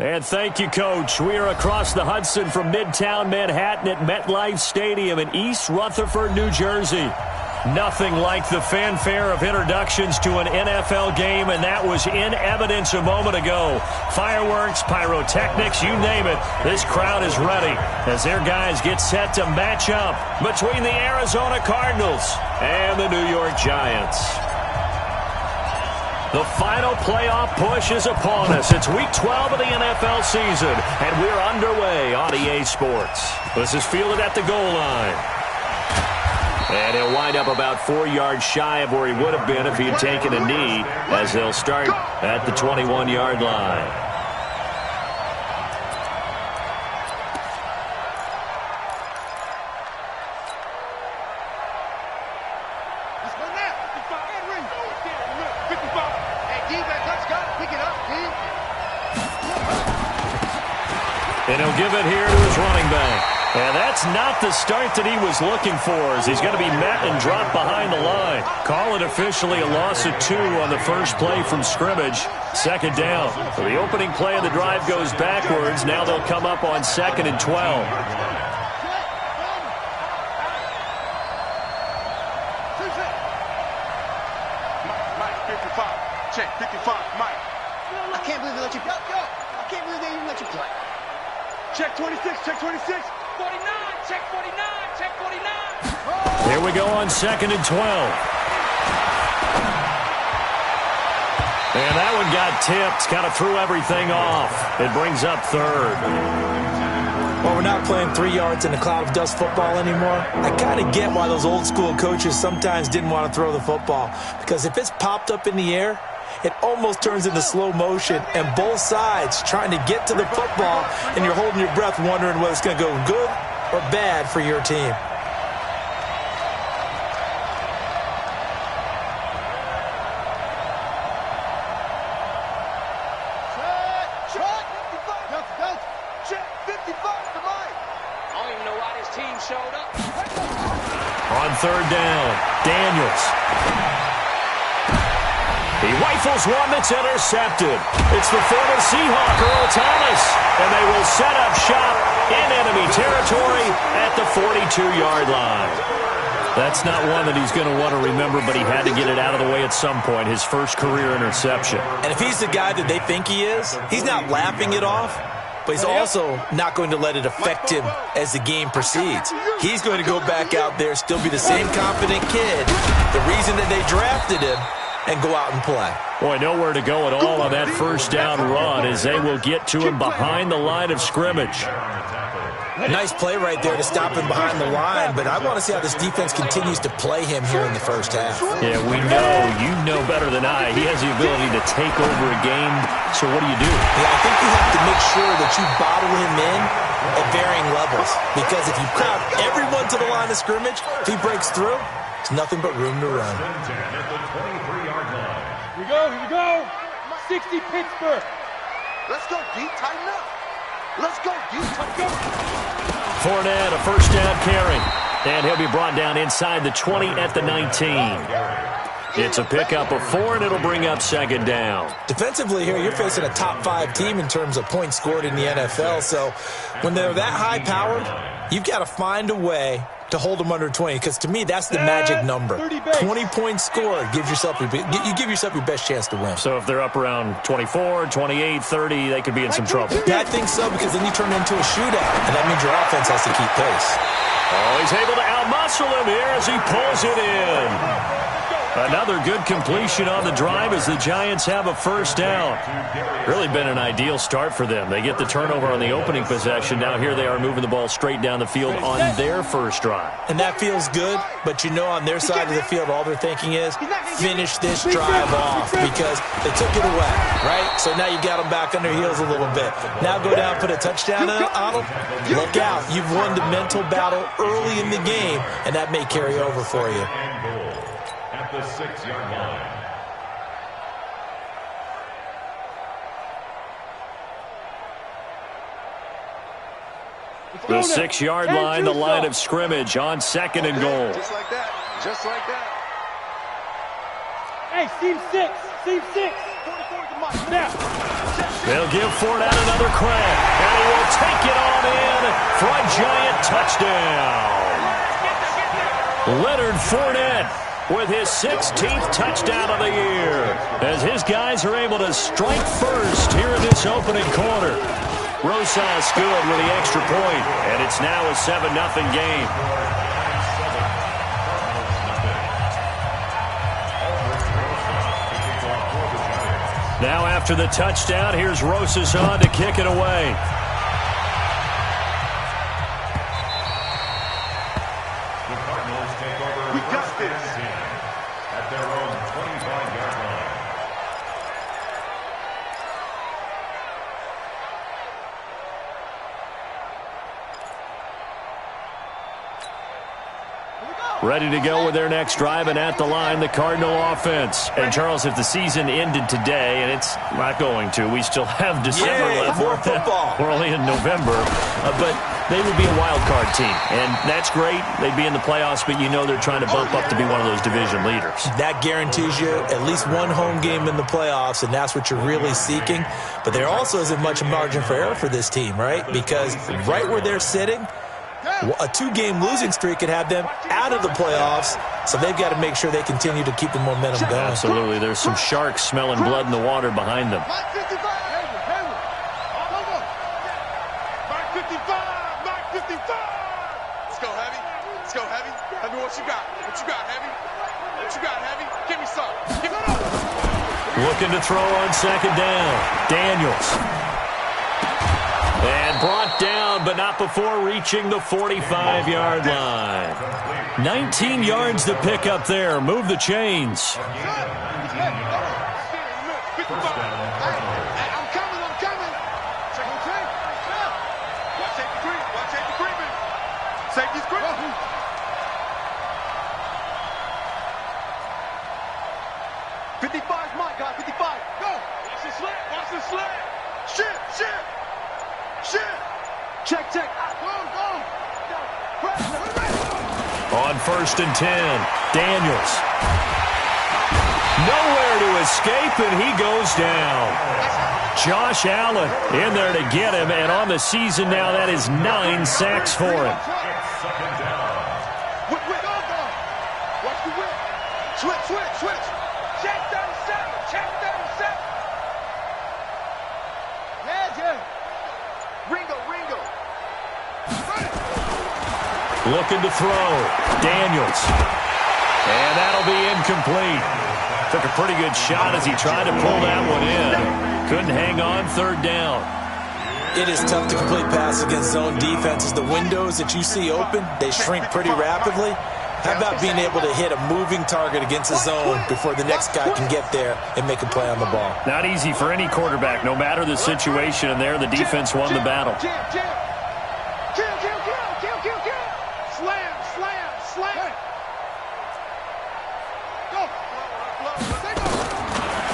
And thank you, Coach. We are across the Hudson from Midtown Manhattan at MetLife Stadium in East Rutherford, New Jersey. Nothing like the fanfare of introductions to an NFL game, and that was in evidence a moment ago. Fireworks, pyrotechnics, you name it. This crowd is ready as their guys get set to match up between the Arizona Cardinals and the New York Giants. The final playoff push is upon us. It's Week 12 of the NFL season, and we're underway on EA Sports. This is fielded at the goal line. And he'll wind up about 4 yards shy of where he would have been if he had taken a knee, as they'll start at the 21-yard line. And he'll give it here to his running back. And that's not the start that he was looking for, as he's going to be met and dropped behind the line. Call it officially a loss of 2 on the first play from scrimmage. Second down. So the opening play of the drive goes backwards. Now they'll come up on 2nd and 12. Mike, 55. Check, 55, Mike. I can't believe they let you go. I can't believe they even let you play. Check 26, check 26. 49, check 49, check 49. Here we go on 2nd and 12. And that one got tipped, kind of threw everything off. It brings up 3rd. Well, we're not playing 3 yards in a cloud of dust football anymore. I kind of get why those old school coaches sometimes didn't want to throw the football. Because if it's popped up in the air, it almost turns into slow motion, and both sides trying to get to the football, and you're holding your breath wondering whether it's going to go good or bad for your team. Check 55 to Mike. I don't even know why this team showed up. On 3rd down, Daniels. He rifles one that's intercepted. It's the former Seahawk, Earl Thomas. And they will set up shop in enemy territory at the 42-yard line. That's not one that he's going to want to remember, but he had to get it out of the way at some point, his first career interception. And if he's the guy that they think he is, he's not laughing it off, but he's also not going to let it affect him as the game proceeds. He's going to go back out there, still be the same confident kid, the reason that they drafted him, and go out and play. Boy, nowhere to go at all on that first down run as they will get to him behind the line of scrimmage. Nice play right there to stop him behind the line, but I want to see how this defense continues to play him here in the first half. Yeah, we know, you know better than I, he has the ability to take over a game, so what do you do? Yeah, I think you have to make sure that you bottle him in at varying levels, because if you crowd everyone to the line of scrimmage, if he breaks through, it's nothing but room to run. Here we go. 60 Pittsburgh. Let's go, D. Tighten up. Let's go, D. Tighten up. Fournette, a first down carry. And he'll be brought down inside the 20 at the 19. It's a pickup of 4, and it'll bring up 2nd down. Defensively here, you're facing a top 5 team in terms of points scored in the NFL. So when they're that high-powered, you've got to find a way to hold them under 20, because to me, that's the magic number. 20 points scored, you give yourself your best chance to win. So if they're up around 24, 28, 30, they could be in some trouble. Yeah, I think so, because then you turn it into a shootout, and that means your offense has to keep pace. Oh, he's able to outmuscle him here as he pulls it in. Another good completion on the drive as the Giants have a first down. Really been an ideal start for them. They get the turnover on the opening possession. Now here they are moving the ball straight down the field on their first drive. And that feels good, but you know on their side of the field, all they're thinking is, finish this drive off, because they took it away, right? So now you got them back on their heels a little bit. Now go down, put a touchdown on them. Look out. You've won the mental battle early in the game, and that may carry over for you. The 6-yard line. The 6-yard line, the line of scrimmage on 2nd and goal. Just like that. Just like that. Hey, seam 6. 44 to Mike. Now. They'll give Fournette another crack, and he will take it on in for a giant touchdown. Leonard Fournette with his 16th touchdown of the year, as his guys are able to strike first here in this opening quarter. Rosas good with the extra point, and it's now a 7-0 game. Now after the touchdown, here's Rosas on to kick it away. We got this. At their own 25-yard line. Ready to go with their next drive, and at the line, the Cardinal offense. And, Charles, if the season ended today, and it's not going to, we still have December left. More football. We're only in November, but they would be a wild card team, and that's great. They'd be in the playoffs, but you know they're trying to bump up to be one of those division leaders. That guarantees you at least one home game in the playoffs, and that's what you're really seeking. But there also isn't much margin for error for this team, right? Because right where they're sitting, a 2-game losing streak could have them out of the playoffs, so they've got to make sure they continue to keep the momentum going. Absolutely. There's some sharks smelling blood in the water behind them. Mike 55. Mike 55. Mike 55. Let's go, Heavy. Let's go, Heavy. Let me what you got. What you got, Heavy? What you got, Heavy? Give me some. Give me some. Looking to throw on second down. Daniels. And brought down, but not before reaching the 45-yard line. 19 yards to pick up there. Move the chains. I'm coming. Check on tape. Watch tape the creep. Watch tape the creeping. Safety's creeping. 55's Mike, guys. 55. Go. Watch the slant. Watch the slant. Shit. Check. Go. On 1st and 10, Daniels. Nowhere to escape, and he goes down. Josh Allen in there to get him, and on the season now, that is 9 sacks for him. Whip. Watch the whip. Switch. Check 37. Yeah. Ringo. Looking to throw. Daniels. And that'll be incomplete. Took a pretty good shot as he tried to pull that one in. Couldn't hang on 3rd down. It is tough to complete passes against zone defenses. The windows that you see open, they shrink pretty rapidly. How about being able to hit a moving target against a zone before the next guy can get there and make a play on the ball? Not easy for any quarterback, no matter the situation, and there the defense won the battle. Kill. Slam. Go.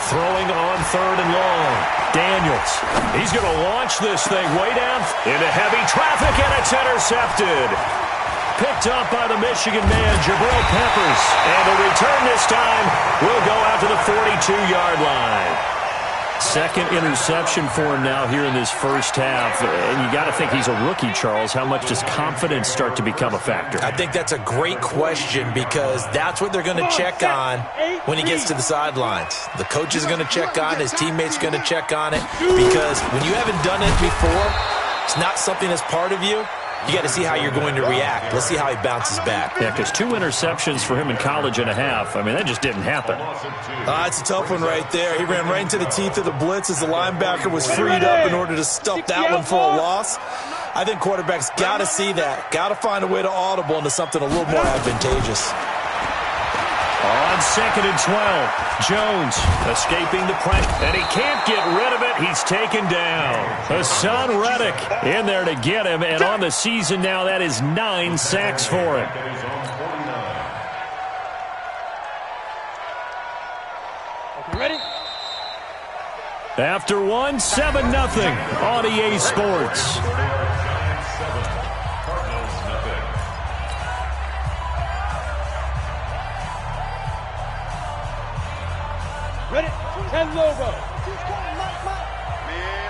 Throwing on 3rd and long. Daniels. He's going to launch this thing way down into heavy traffic, and it's intercepted. Picked up by the Michigan man, Jabril Peppers. And the return this time will go out to the 42-yard line. Second interception for him now here in this first half. And you got to think he's a rookie, Charles. How much does confidence start to become a factor? I think that's a great question because that's what they're going to check on when he gets to the sidelines. The coach is going to check on, his teammates are going to check on it, because when you haven't done it before, it's not something that's part of you. You got to see how you're going to react. Let's see how he bounces back. Yeah, because 2 interceptions for him in college and a half. I mean, that just didn't happen. It's a tough one right there. He ran right into the teeth of the blitz as the linebacker was freed up in order to stop that one for a loss. I think quarterbacks got to see that. Got to find a way to audible into something a little more advantageous. On 2nd and 12, Jones escaping the pressure, and he can't get rid of it. He's taken down. Hassan Reddick in there to get him, and on the season now, that is 9 sacks for him. Ready? After one, 7-0 on EA Sports. Ready? 10 logo. Man,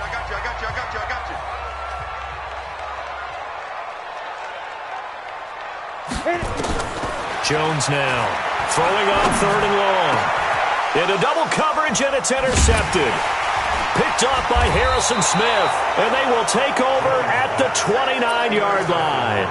Jones now throwing on 3rd and long. Into double coverage, and it's intercepted. Picked off by Harrison Smith, and they will take over at the 29-yard line.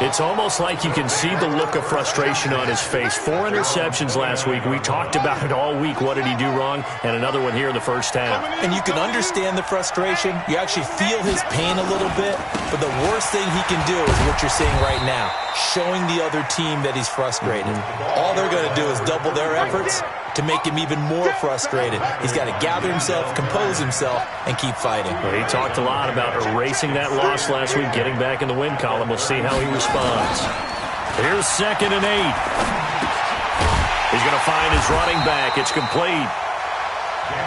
It's almost like you can see the look of frustration on his face. 4 interceptions last week. We talked about it all week. What did he do wrong? And another one here in the first half. And you can understand the frustration. You actually feel his pain a little bit. But the worst thing he can do is what you're seeing right now, showing the other team that he's frustrated. All they're going to do is double their efforts to make him even more frustrated. He's got to gather himself, compose himself, and keep fighting. Well, he talked a lot about erasing that loss last week, getting back in the win column. We'll see how he responds. Here's 2nd and 8. He's going to find his running back. It's complete.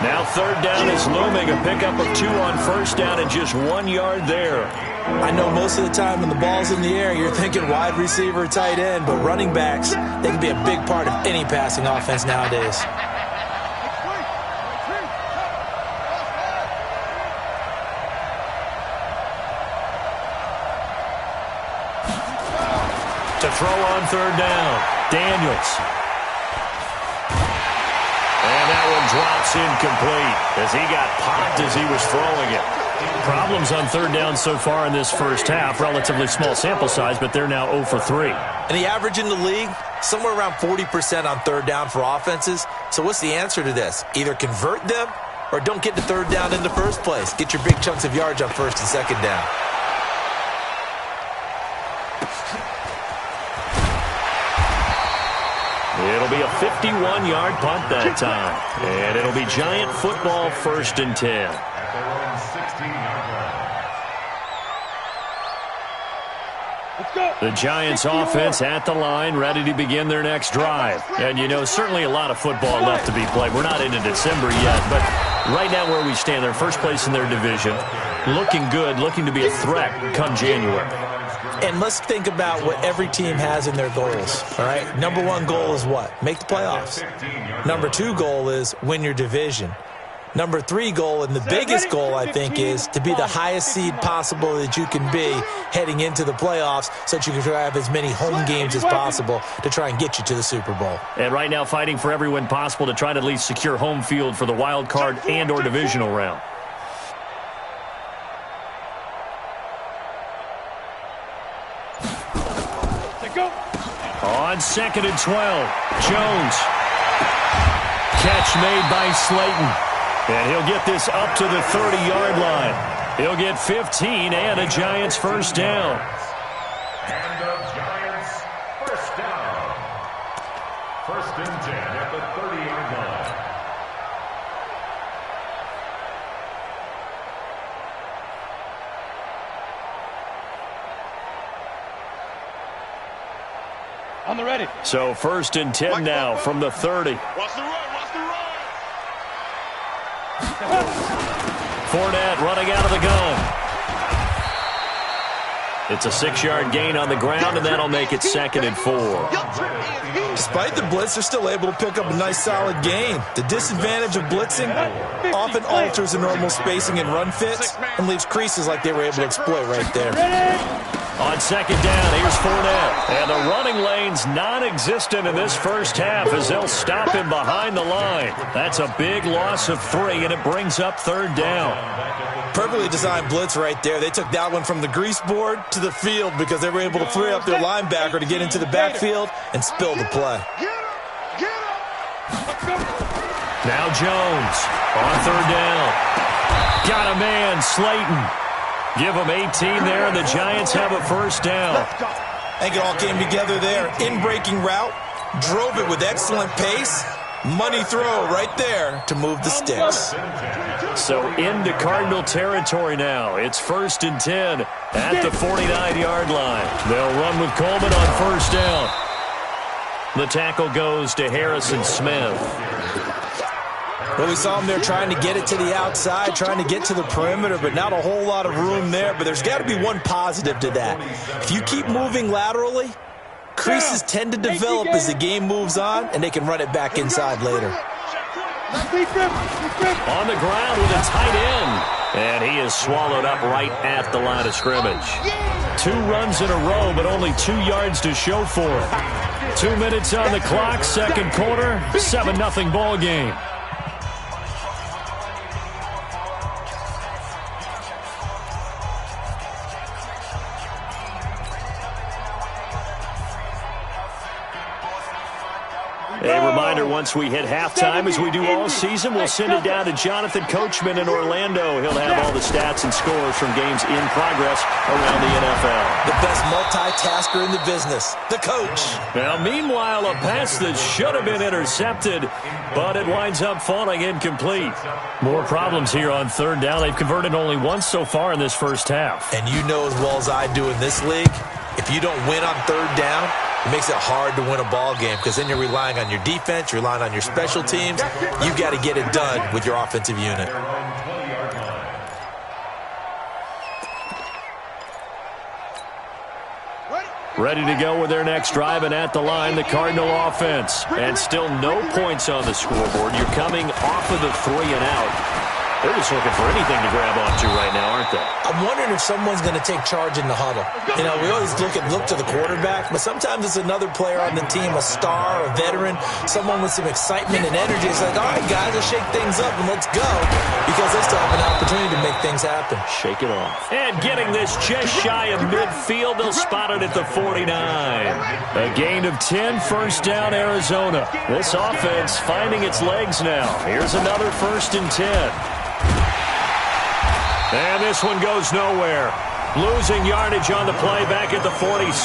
Now 3rd down is looming. A pickup of 2 on 1st down and just 1 yard there. I know most of the time when the ball's in the air, you're thinking wide receiver, tight end, but running backs, they can be a big part of any passing offense nowadays. To throw on 3rd down, Daniels. And that one drops incomplete as he got popped as he was throwing it. Problems on 3rd down so far in this first half. Relatively small sample size, but they're now 0 for 3. And the average in the league, somewhere around 40% on 3rd down for offenses. So what's the answer to this? Either convert them or don't get to 3rd down in the first place. Get your big chunks of yards on 1st and 2nd down. It'll be a 51-yard punt that time. And it'll be Giant football, 1st and 10. The Giants offense at the line, ready to begin their next drive. And, you know, certainly a lot of football left to be played. We're not into December yet, but right now where we stand, they're first place in their division. Looking good, looking to be a threat come January. And let's think about what every team has in their goals, all right? Number 1 goal is what? Make the playoffs. Number 2 goal is win your division. Number 3 goal, and the biggest goal, I think, is to be the highest seed possible that you can be heading into the playoffs so that you can have as many home games as possible to try and get you to the Super Bowl. And right now fighting for every win possible to try to at least secure home field for the wild card and or divisional round. On 2nd and 12, Jones. Catch made by Slayton. And he'll get this up to the 30-yard line. He'll get 15 and a Giants first down. And the Giants first down. 1st and 10 at the 30-yard line. On the ready. So 1st and 10 now from the 30. Watch the run, watch the run. Fournette running out of the gun. It's a 6-yard gain on the ground, and that'll make it 2nd and 4. Despite the blitz, they're still able to pick up a nice, solid gain. The disadvantage of blitzing often alters the normal spacing and run fits and leaves creases like they were able to exploit right there. On 2nd down, here's Fournette. And the running lane's non-existent in this first half as they'll stop him behind the line. That's a big loss of 3, and it brings up 3rd down. Perfectly designed blitz right there. They took that one from the grease board to the field because they were able to free up their linebacker to get into the backfield and spill the play. Now Jones on 3rd down. Got a man, Slayton. Give them 18 there, and the Giants have a first down. I think it all came together there. In-breaking route, drove it with excellent pace. Money throw right there to move the sticks. So into Cardinal territory now. It's 1st and 10 at the 49-yard line. They'll run with Coleman on 1st down. The tackle goes to Harrison Smith. Well, we saw him there trying to get it to the outside, trying to get to the perimeter, but not a whole lot of room there. But there's got to be one positive to that. If you keep moving laterally, creases tend to develop as the game moves on, and they can run it back inside later. On the ground with a tight end. And he is swallowed up right at the line of scrimmage. 2 runs in a row, but only 2 yards to show for it. 2 minutes on the clock, second quarter, 7-0 ball game. A reminder, once we hit halftime, as we do all season, we'll send it down to Jonathan Coachman in Orlando. He'll have all the stats and scores from games in progress around the NFL. The best multitasker in the business, the coach. Now, meanwhile, a pass that should have been intercepted, but it winds up falling incomplete. More problems here on third down. They've converted only once so far in this first half. And you know as well as I do in this league, if you don't win on third down, it makes it hard to win a ball game because then you're relying on your defense, you're relying on your special teams. You've got to get it done with your offensive unit. Ready to go with their next drive, and at the line, the Cardinal offense. And still no points on the scoreboard. You're coming off of the 3 and out. They're just looking for anything to grab onto right now, aren't they? I'm wondering if someone's going to take charge in the huddle. You know, we always look to the quarterback, but sometimes it's another player on the team, a star, a veteran, someone with some excitement and energy. It's like, all right, guys, let's shake things up and let's go, because they still have an opportunity to make things happen. Shake it off. And getting this just shy of midfield, they'll spot it at the 49. A gain of 10, first down, Arizona. This offense finding its legs now. Here's another 1st and 10. And this one goes nowhere. Losing yardage on the play back at the 46.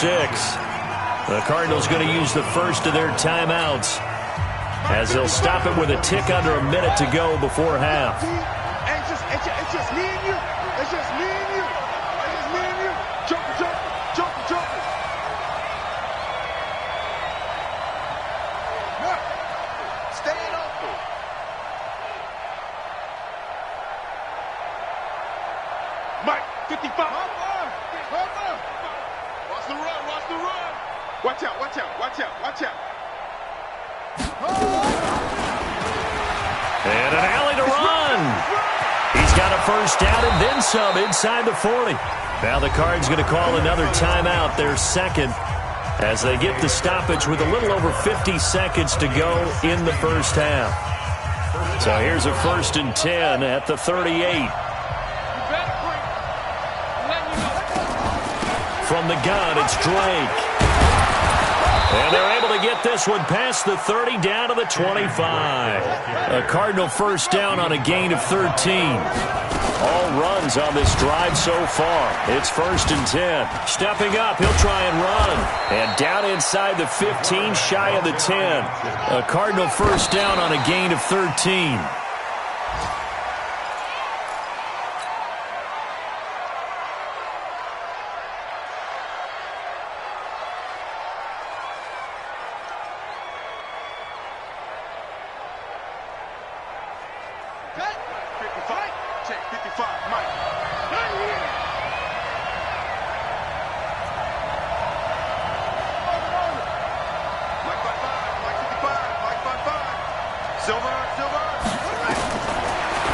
The Cardinals going to use the first of their timeouts as they'll stop it with a tick under a minute to go before half. It's just me and you. It's just me and you. It's just me and you. Jumper. Staying open. Mike, 55. Watch the run. Watch out. And an alley to run. He's got a first down and then some inside the 40. Now the Cards going to call another timeout, their second, as they get the stoppage with a little over 50 seconds to go in the first half. So here's a 1st and 10 at the 38. From the gun, it's Drake. And they're able to get this one past the 30 down to the 25. A Cardinal first down on a gain of 13. All runs on this drive so far. It's 1st and 10. Stepping up, he'll try and run. And down inside the 15, shy of the 10. A Cardinal first down on a gain of 13.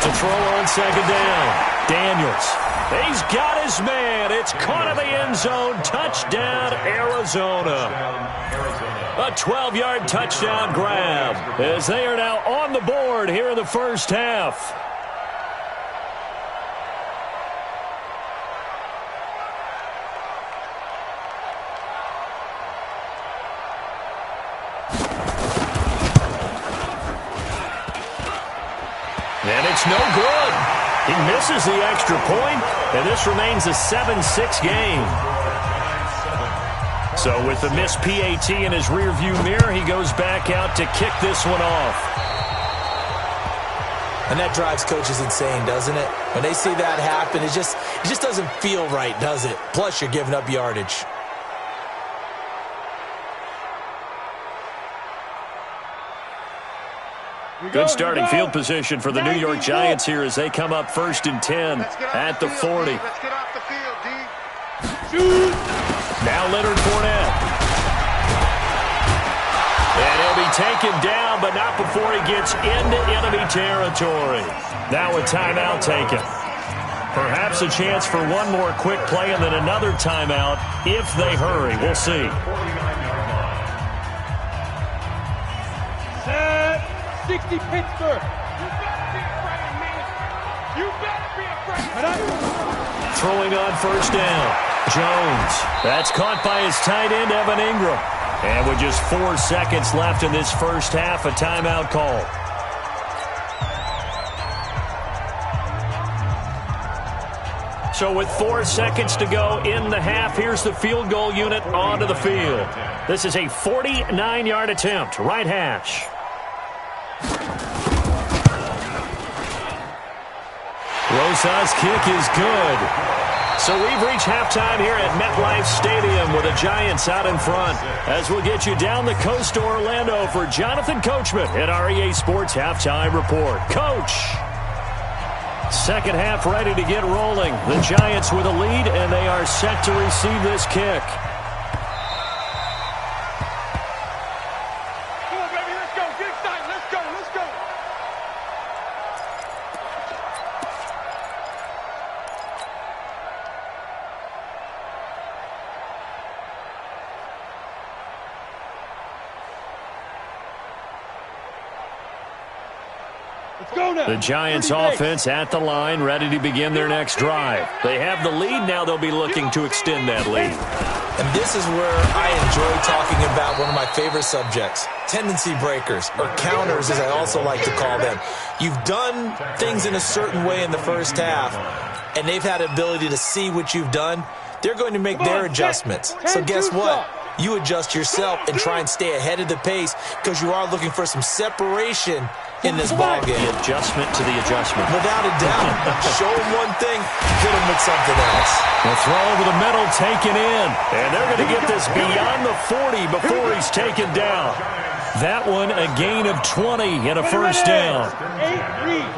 To throw on second down. Daniels. He's got his man. It's caught in the end zone. Touchdown, Arizona. A 12-yard touchdown grab as they are now on the board here in the first half. And it's no good. He misses the extra point, and this remains a 7-6 game. So with the missed PAT in his rearview mirror, he goes back out to kick this one off. And that drives coaches insane, doesn't it? When they see that happen, it just doesn't feel right, does it? Plus, you're giving up yardage. Good starting field position for the New York Giants here as they come up 1st and 10 at the 40. Let's get off the field, D. Now Leonard Fournette. And he'll be take him down, but not before he gets into enemy territory. Now a timeout taken. Perhaps a chance for one more quick play and then another timeout if they hurry. We'll see. Set 60 Pittsburgh. You better be afraid, man. You better be afraid. Throwing on first down. Jones. That's caught by his tight end, Evan Ingram. And with just 4 seconds left in this first half, a timeout call. So with 4 seconds to go in the half, here's the field goal unit onto the field. This is a 49-yard attempt, right hash. Rosa's kick is good. So we've reached halftime here at MetLife Stadium with the Giants out in front. As we'll get you down the coast to Orlando for Jonathan Coachman at our EA Sports Halftime Report. Coach! Second half ready to get rolling. The Giants with a lead, and they are set to receive this kick. Come on, baby, let's go. Get excited. Let's go. Let's go. Let's go now. The Giants offense at the line, ready to begin their next drive. They have the lead. Now they'll be looking to extend that lead. And this is where I enjoy talking about one of my favorite subjects, tendency breakers, or counters as I also like to call them. You've done things in a certain way in the first half, and they've had the ability to see what you've done. They're going to make their adjustments. So guess what? You adjust yourself and try and stay ahead of the pace because you are looking for some separation in this ballgame. The adjustment to the adjustment. Without a doubt. Show them one thing, hit them with something else. The throw over the middle taken in. And they're going to get this beyond the 40 before he's taken down. That one a gain of 20 and a first down. 8 read.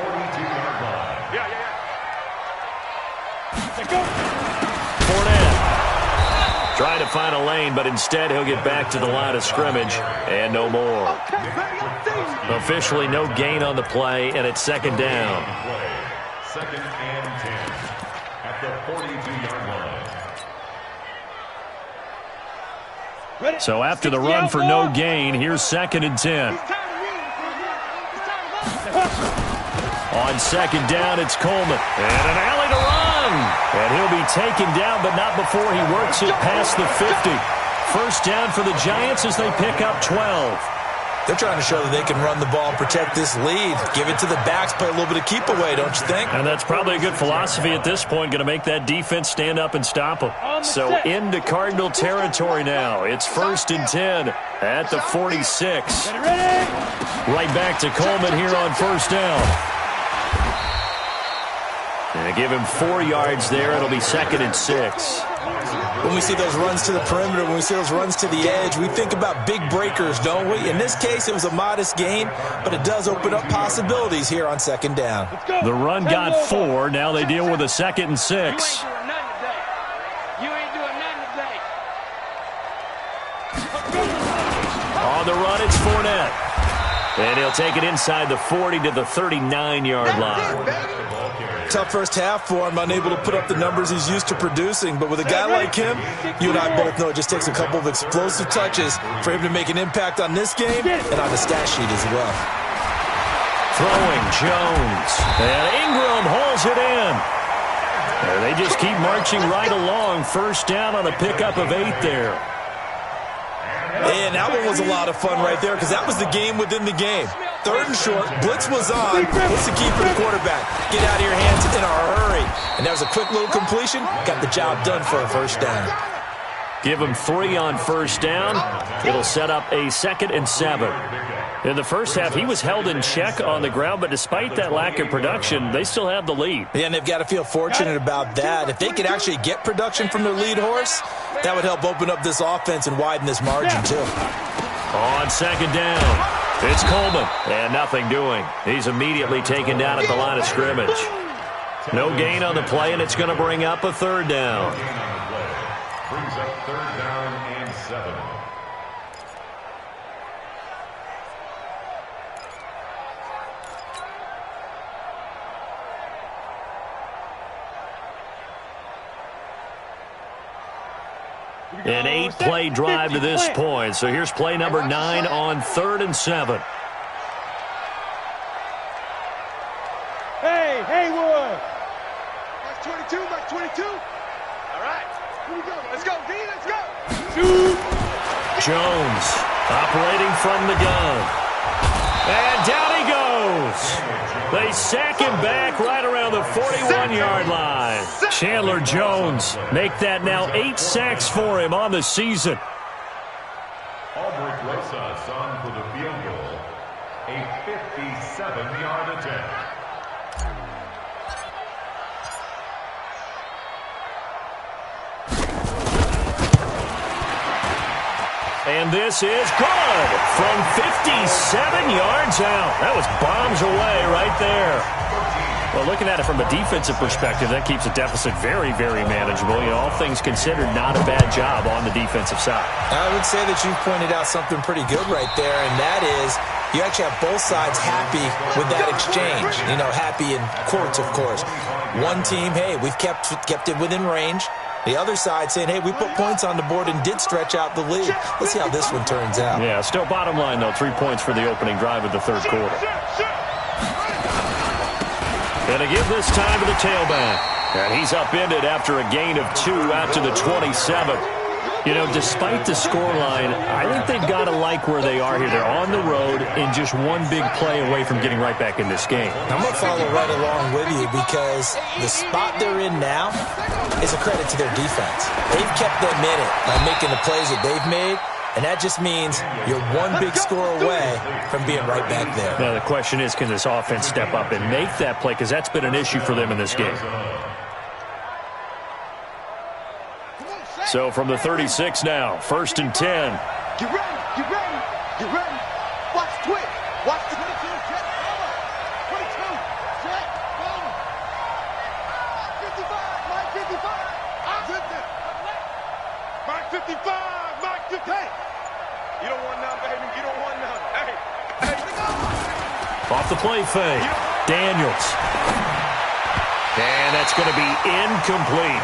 Let's go. Trying to find a lane, but instead he'll get back to the line of scrimmage and no more. Officially no gain on the play, and it's second down. Second and 10 at the 42-yard line. So after the run for no gain, here's second and 10. On second down, it's Coleman. And an alley to run. And he'll be taken down, but not before he works it past the 50. First down for the Giants as they pick up 12. They're trying to show that they can run the ball and protect this lead. Give it to the backs, play a little bit of keep away, don't you think? And that's probably a good philosophy at this point, going to make that defense stand up and stop them. So into Cardinal territory now. It's first and 10 at the 46. Right back to Coleman here on first down. And give him 4 yards there. It'll be second and 6. When we see those runs to the perimeter, when we see those runs to the edge, we think about big breakers, don't we? In this case, it was a modest gain, but it does open up possibilities here on second down. The run got 4. Now they deal with a second and 6. You ain't doing nothing today. On the run, it's Fournette. And he'll take it inside the 40 to the 39-yard line. Tough first half for him, unable to put up the numbers he's used to producing. But with a guy like him, you and I both know it just takes a couple of explosive touches for him to make an impact on this game and on the stat sheet as well. Throwing Jones. And Ingram hauls it in. And they just keep marching right along. First down on a pickup of 8 there. And that one was a lot of fun right there because that was the game within the game. Third and short, blitz was on. What's the key for the quarterback? Get out of your hands in a hurry. And that was a quick little completion. Got the job done for a first down. Give him 3 on first down. It'll set up a second and 7. In the first half, he was held in check on the ground, but despite that lack of production, they still have the lead. Yeah, and they've got to feel fortunate about that. If they could actually get production from their lead horse, that would help open up this offense and widen this margin, too. On second down, it's Coleman, and nothing doing. He's immediately taken down at the line of scrimmage. No gain on the play, and it's going to bring up a third down. Brings up third down and 7. An 8-play drive to this point. So here's play number 9 on 3rd and 7. Hey, Haywood. Max 22, Max 22. All right. Here we go. Let's go, D. Let's go. Jones operating from the gun. And down he goes. They sack him back right around the 41-yard line. Chandler Jones make that now 8 sacks for him on the season. Albrecht Rosas on for the field goal. A 57-yard attempt. And this is good from 57 yards out. That was bombs away right there. Well, looking at it from a defensive perspective, that keeps a deficit very, very manageable. You know, all things considered, not a bad job on the defensive side. I would say that you've pointed out something pretty good right there, and that is you actually have both sides happy with that exchange. You know, happy in quotes, of course. One team, hey, we've kept it within range. The other side saying, hey, we put points on the board and did stretch out the lead. Let's see how this one turns out. Yeah, still bottom line, though, 3 points for the opening drive of the third quarter. And a give this time to the tailback. And he's upended after a gain of 2 out to the 27. You know, despite the scoreline, I think they've got to like where they are here. They're on the road and just one big play away from getting right back in this game. I'm going to follow right along with you because the spot they're in now is a credit to their defense. They've kept them in it by making the plays that they've made, and that just means you're one big score away from being right back there. Now, the question is, can this offense step up and make that play? Because that's been an issue for them in this game. So from the 36 now, 1st and 10. Get ready, get ready, get ready. Watch the twitch. Watch the 22, check, over. 22, check, over. 55, Mike 55. Mike 55, Mike 50. Hey, you don't want none, baby. You don't want none. Hey, Off the play fake, Daniels. And that's going to be incomplete.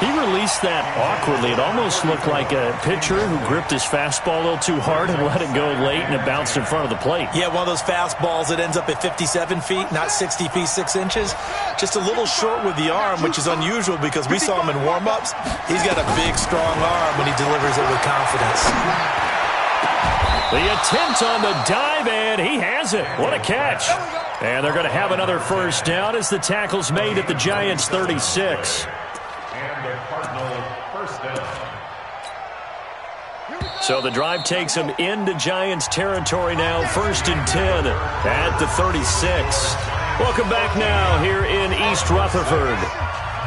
He released that awkwardly. It almost looked like a pitcher who gripped his fastball a little too hard and let it go late, and it bounced in front of the plate. Yeah, one of those fastballs that ends up at 57 feet, not 60 feet, 6 inches. Just a little short with the arm, which is unusual because we saw him in warm-ups. He's got a big, strong arm when he delivers it with confidence. The attempt on the dive, and he has it. What a catch. And they're going to have another first down as the tackle's made at the Giants' 36. So the drive takes him into Giants territory now, 1st and 10 at the 36. Welcome back now here in East Rutherford.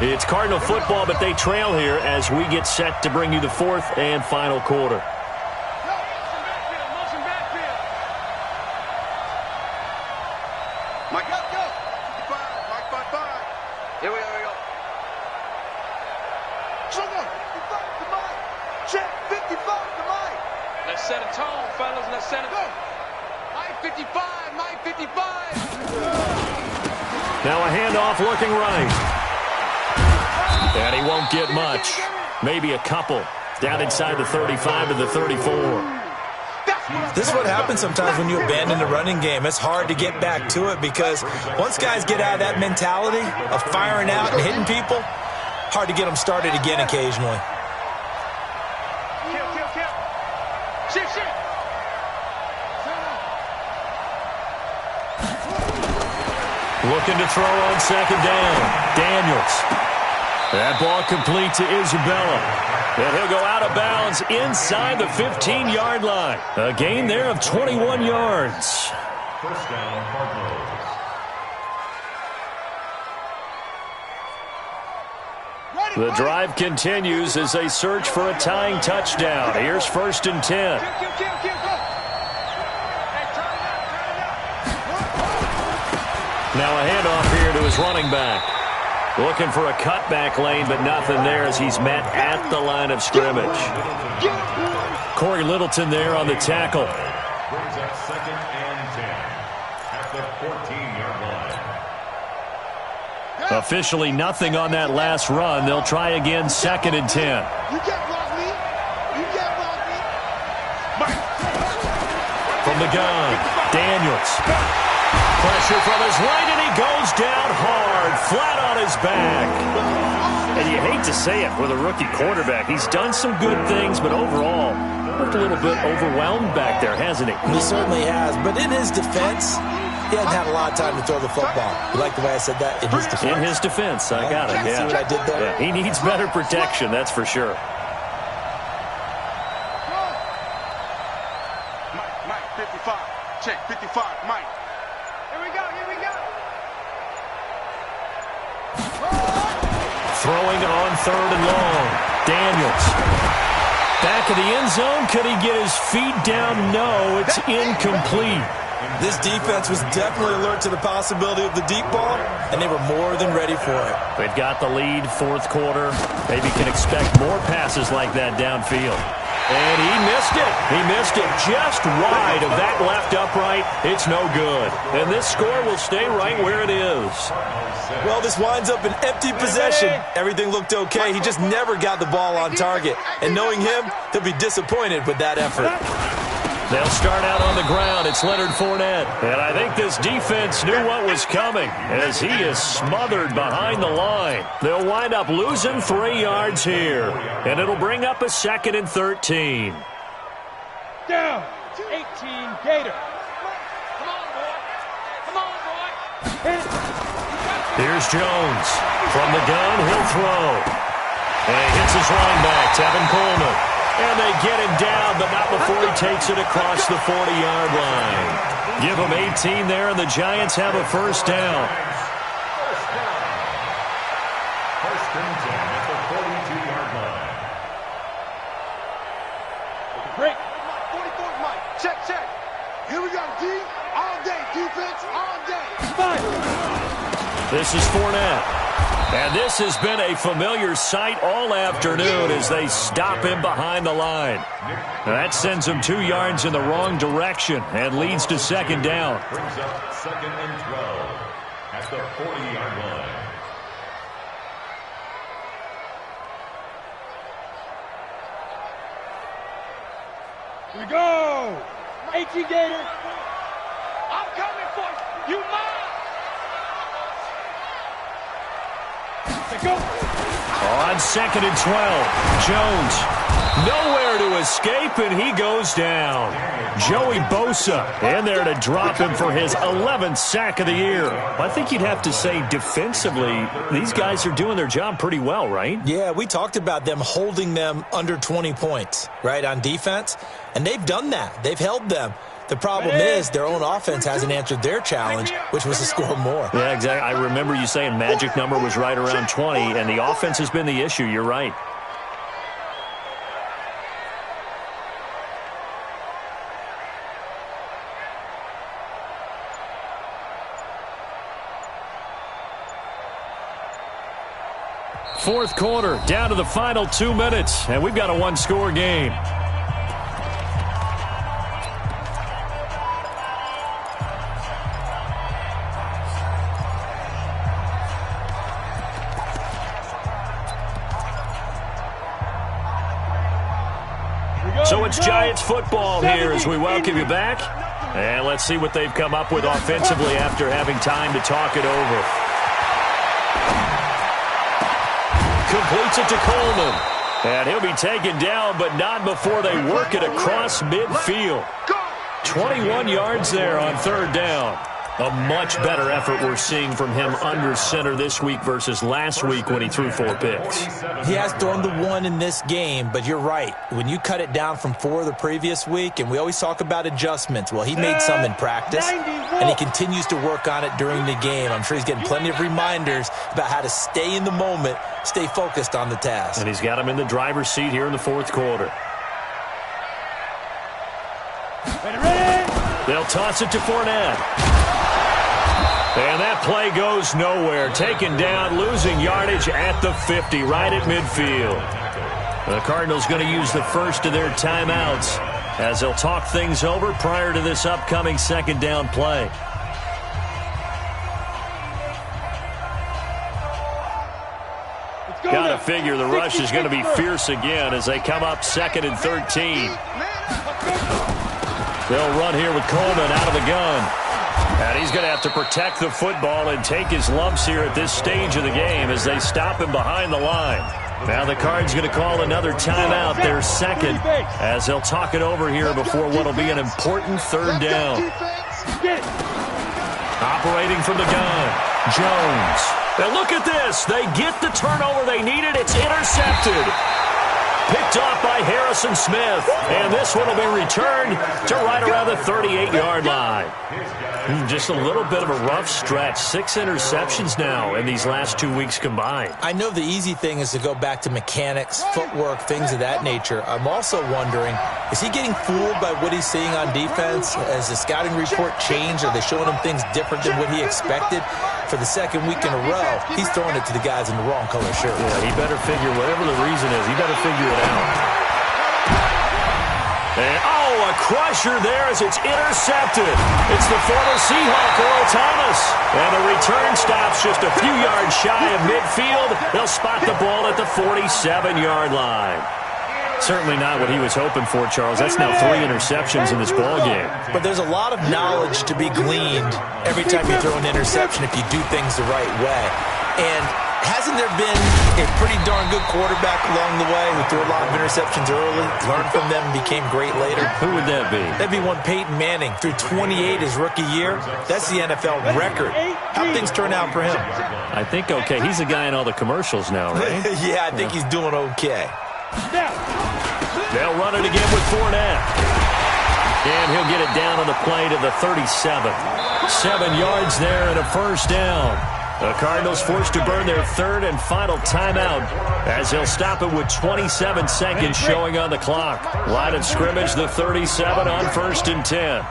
It's Cardinal football, but they trail here as we get set to bring you the 4th and final quarter. Mike, go. 55, Mike 55. Here we go. Sugar, 55 to Mike. Check, 55 to Mike. Let's set a tone, fellas. Let's set a tone. Mike 55, Mike 55. Now a handoff looking right. And he won't get much. Maybe a couple. Down inside the 35 to the 34. This is what happens sometimes when you abandon the running game. It's hard to get back to it because once guys get out of that mentality of firing out and hitting people, hard to get them started again occasionally. Shift. Looking to throw on 2nd down. Daniels. That ball complete to Isabella. And he'll go out of bounds inside the 15-yard line. A gain there of 21 yards. First down, Cardinals. The drive continues as they search for a tying touchdown. Here's 1st and 10. Now a handoff here to his running back. Looking for a cutback lane, but nothing there as he's met at the line of scrimmage. Corey Littleton there on the tackle. Brings up 2nd and 10 at the 14-yard line. Officially nothing on that last run. They'll try again 2nd and 10. You can't block me. the gun. Daniels. Pressure from his right, and he goes down hard, flat on his back. And you hate to say it with a rookie quarterback. He's done some good things, but overall, looked a little bit overwhelmed back there, hasn't he? He certainly has, but in his defense, he hadn't had a lot of time to throw the football. You like the way I said that? In his defense. In his defense, I got it, yeah. See what I did there? Yeah, he needs better protection, that's for sure. Mike, 55. Check, 55, Mike. Here we go, here we go. Throwing on 3rd and long. Daniels. Back of the end zone. Could he get his feet down? No, it's incomplete. This defense was definitely alert to the possibility of the deep ball, and they were more than ready for it. They've got the lead, 4th quarter. Maybe can expect more passes like that downfield. And he missed it. He missed it just wide of that left upright. It's no good. And this score will stay right where it is. Well, this winds up an empty possession. Everything looked okay. He just never got the ball on target. And knowing him, he'll be disappointed with that effort. They'll start out on the ground. It's Leonard Fournette. And I think this defense knew what was coming as he is smothered behind the line. They'll wind up losing 3 yards here. And it'll bring up a 2nd and 13. Down. 18 Gator. Come on, boy. Come on, boy. Here's Jones. From the gun, he'll throw. And he hits his lineback, Tevin Coleman. And they get him down, but not before he takes it across the 40-yard line. Give him 18 there, and the Giants have a first down. First and 10 at the 42-yard line. Break. 44, Mike. Check. Here we go, D. All day. Defense, all day. Five. This is Fournette. And this has been a familiar sight all afternoon as they stop him behind the line. Now that sends him 2 yards in the wrong direction and leads to 2nd down. Brings up 2nd and 12 at the 40-yard line. Here we go. 18 Gator. I'm coming for you. You mine. Go. On 2nd and 12, Jones nowhere to escape, and he goes down. Joey Bosa in there to drop him for his 11th sack of the year. I think you'd have to say defensively, these guys are doing their job pretty well, right? Yeah, we talked about them holding them under 20 points, right, on defense. And they've done that. They've held them. The problem is their own offense hasn't answered their challenge, which was to score more. Yeah, exactly. I remember you saying magic number was right around 20, and the offense has been the issue. You're right. Fourth quarter, down to the final 2 minutes, and we've got a 1-score game. So it's Giants football here as we welcome you back. And let's see what they've come up with offensively after having time to talk it over. Completes it to Coleman. And he'll be taken down, but not before they work it across midfield. 21 yards there on 3rd down. A much better effort we're seeing from him under center this week versus last week when he threw 4 picks. He has thrown the 1 in this game, but you're right. When you cut it down from 4 the previous week, and we always talk about adjustments, well, he made some in practice, and he continues to work on it during the game. I'm sure he's getting plenty of reminders about how to stay in the moment, stay focused on the task. And he's got him in the driver's seat here in the 4th quarter. They'll toss it to Fournette. And that play goes nowhere. Taken down, losing yardage at the 50, right at midfield. The Cardinals going to use the first of their timeouts as they'll talk things over prior to this upcoming 2nd down play. Got to figure the rush is going to be fierce again as they come up 2nd and 13. They'll run here with Coleman out of the gun. And he's going to have to protect the football and take his lumps here at this stage of the game as they stop him behind the line. Now the Cards going to call another timeout, their second, as they'll talk it over here before what will be an important third down. Operating from the gun, Jones. Now look at this. They get the turnover they needed. It's intercepted. Picked off by Harrison Smith. And this one will be returned to right around the 38-yard line. Just a little bit of a rough stretch. 6 interceptions now in these last 2 weeks combined. I know the easy thing is to go back to mechanics, footwork, things of that nature. I'm also wondering, is he getting fooled by what he's seeing on defense? Has the scouting report changed? Are they showing him things different than what he expected? For the second week in a row, he's throwing it to the guys in the wrong color shirt. Yeah, he better figure, whatever the reason is, he better figure it out. And, a crusher there as it's intercepted. It's the former Seahawk, Earl Thomas. And the return stops just a few yards shy of midfield. They'll spot the ball at the 47-yard line. Certainly not what he was hoping for, Charles. That's now 3 interceptions in this ballgame. But there's a lot of knowledge to be gleaned every time you throw an interception if you do things the right way. And hasn't there been a pretty darn good quarterback along the way who threw a lot of interceptions early, learned from them, and became great later? Who would that be? That'd be one Peyton Manning. Threw 28 his rookie year. That's the NFL record. How'd things turn out for him? I think okay. He's a guy in all the commercials now, right? Yeah, I think he's doing okay. They'll run it again with Fournette. And he'll get it down on the play to the 37. 7 yards there and a first down. The Cardinals forced to burn their third and final timeout as they'll stop it with 27 seconds showing on the clock. Line of scrimmage, the 37 on 1st and 10.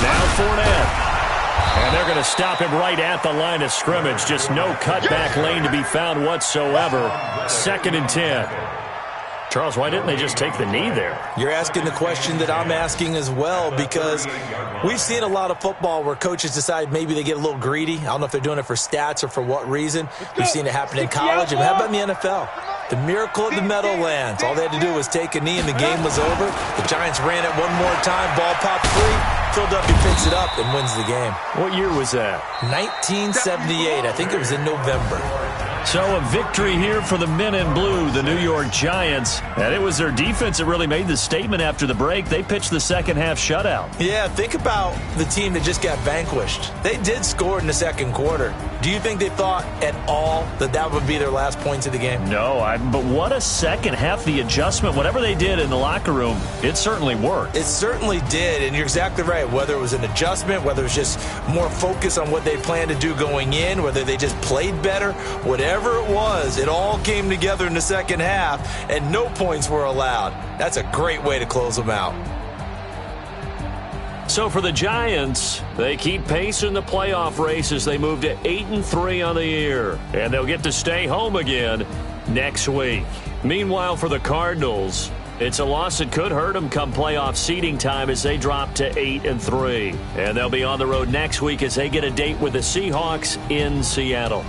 Now Fournette. And they're going to stop him right at the line of scrimmage. Just no cutback lane to be found whatsoever. 2nd and 10. Charles, why didn't they just take the knee there? You're asking the question that I'm asking as well, because we've seen a lot of football where coaches decide maybe they get a little greedy. I don't know if they're doing it for stats or for what reason. We've seen it happen in college. And how about in the NFL? The miracle of the Meadowlands. All they had to do was take a knee and the game was over. The Giants ran it one more time. Ball popped free. Philadelphia picks it up and wins the game. What year was that? 1978. I think it was in November. So a victory here for the men in blue, the New York Giants. And it was their defense that really made the statement after the break. They pitched the second half shutout. Yeah, think about the team that just got vanquished. They did score in the second quarter. Do you think they thought at all that that would be their last points of the game? No, but what a second half. The adjustment, whatever they did in the locker room, it certainly worked. It certainly did, and you're exactly right. Whether it was an adjustment, whether it was just more focus on what they planned to do going in, whether they just played better, whatever it was, it all came together in the second half, and no points were allowed. That's a great way to close them out. So for the Giants, they keep pace in the playoff race as they move to 8-3 on the year, and they'll get to stay home again next week. Meanwhile, for the Cardinals, it's a loss that could hurt them come playoff seeding time as they drop to 8-3. And they'll be on the road next week as they get a date with the Seahawks in Seattle.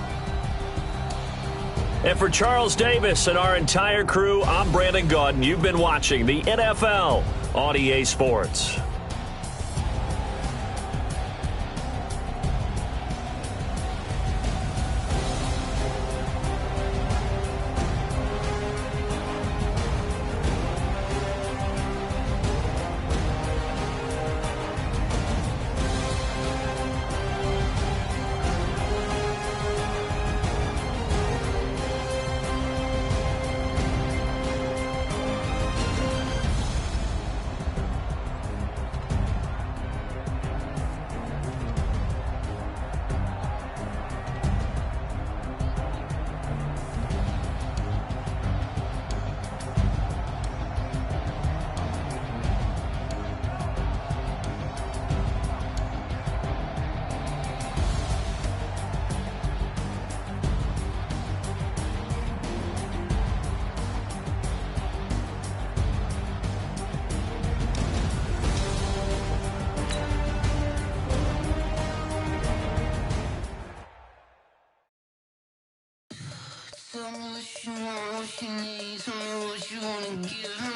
And for Charles Davis and our entire crew, I'm Brandon Gaudin. You've been watching the NFL on EA Sports. Tell me what you want, what you need, tell me what you wanna give me.